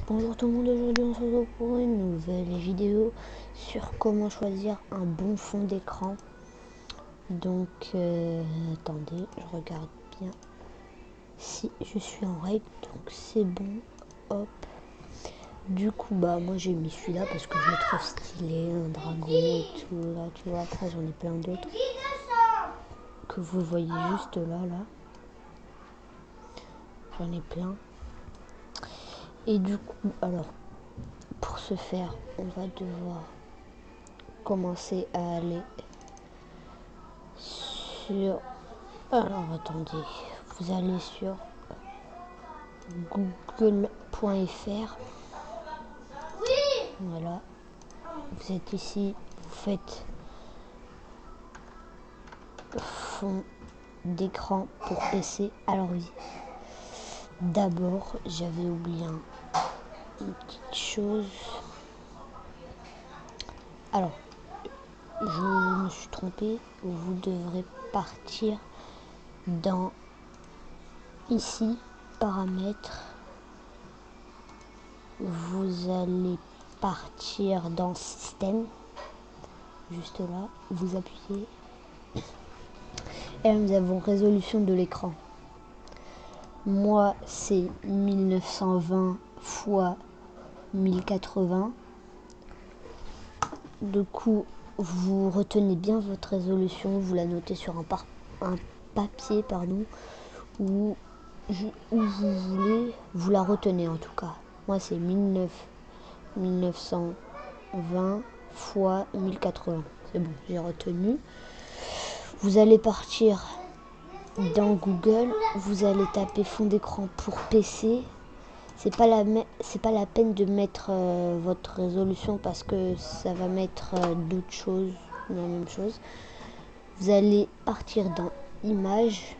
Bonjour tout le monde, aujourd'hui on se retrouve pour une nouvelle vidéo sur comment choisir un bon fond d'écran. Donc attendez, je regarde bien si je suis en règle, donc c'est bon, hop. Du coup bah moi j'ai mis celui-là parce que je le trouve stylé, un dragon et tout, là tu vois, après j'en ai plein d'autres que vous voyez juste là, j'en ai plein. Et du coup alors pour ce faire on va devoir commencer à aller sur... Alors attendez, vous allez sur google.fr. Voilà, vous êtes ici, vous faites fond d'écran pour PC. Alors oui, d'abord j'avais oublié une petite chose. Alors, je me suis trompée, vous devrez partir dans ici, paramètres. Vous allez partir dans système, juste là, vous appuyez et là, nous avons résolution de l'écran. Moi c'est 1920 x 1080. Du coup vous retenez bien votre résolution, vous la notez sur un papier ou où vous voulez, vous la retenez en tout cas. Moi c'est 1920 x 1080. C'est bon, j'ai retenu. Vous allez partir dans Google, vous allez taper fond d'écran pour PC. C'est pas la peine de mettre votre résolution parce que ça va mettre d'autres choses, la même chose. Vous allez partir dans images.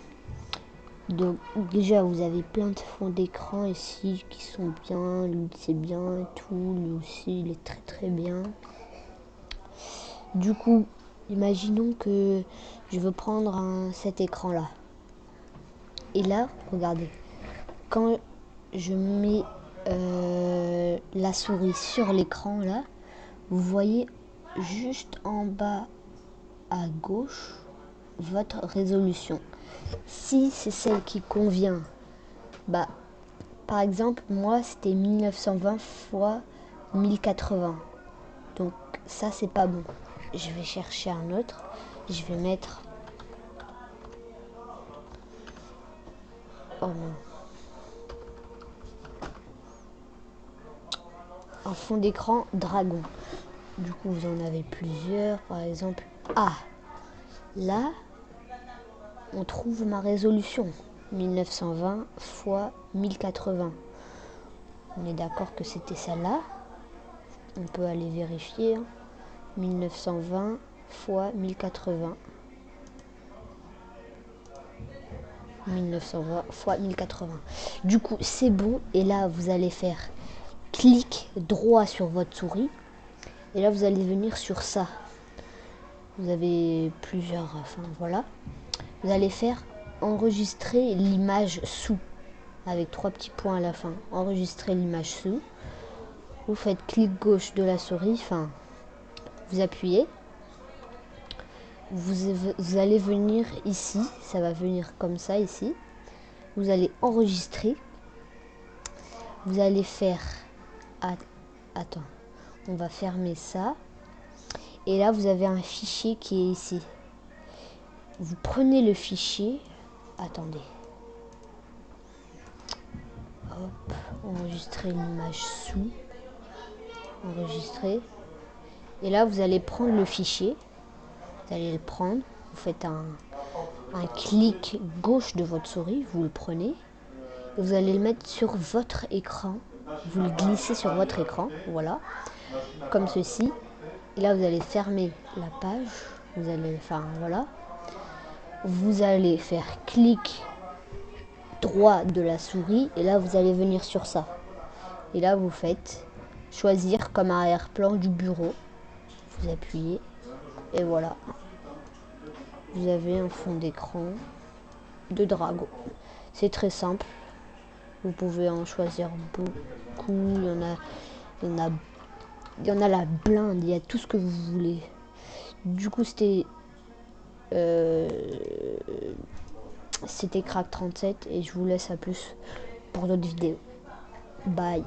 Donc déjà vous avez plein de fonds d'écran ici qui sont bien, lui c'est bien et tout, lui aussi il est très très bien. Du coup, imaginons que je veux prendre cet écran là. Et là, regardez, quand je mets la souris sur l'écran là, vous voyez juste en bas à gauche votre résolution. Si c'est celle qui convient, bah par exemple moi c'était 1920 x 1080, donc ça c'est pas bon. Je vais chercher un autre, je vais mettre, oh non, un fond d'écran dragon. Du coup vous en avez plusieurs, par exemple, là on trouve ma résolution 1920 x 1080. On est d'accord que c'était celle-là. On peut aller vérifier, 1920 x 1080. 1920 x 1080. Du coup c'est bon, et là vous allez faire clic droit sur votre souris et là vous allez venir sur ça. Vous avez plusieurs, enfin voilà, vous allez faire enregistrer l'image sous avec 3 petits points à la fin. Enregistrer l'image sous, vous faites clic gauche de la souris, enfin vous appuyez, vous allez venir ici, ça va venir comme ça ici, vous allez enregistrer, vous allez faire, attends, on va fermer ça, et là vous avez un fichier qui est ici. Vous prenez le fichier, attendez, hop, enregistrer l'image sous, enregistrer, et là vous allez prendre le fichier, vous allez le prendre, vous faites un clic gauche de votre souris, vous le prenez, et vous allez le mettre sur votre écran, vous le glissez sur votre écran, voilà, comme ceci, et là vous allez fermer la page, vous allez, enfin voilà, vous allez faire clic droit de la souris et là vous allez venir sur ça, et là vous faites choisir comme arrière-plan du bureau, vous appuyez et voilà, vous avez un fond d'écran de dragon. C'est très simple, Vous pouvez en choisir beaucoup. Il y en a, il y en a la blinde. Il y a tout ce que vous voulez. Du coup, c'était Crack 37 et je vous laisse à plus pour d'autres vidéos. Bye.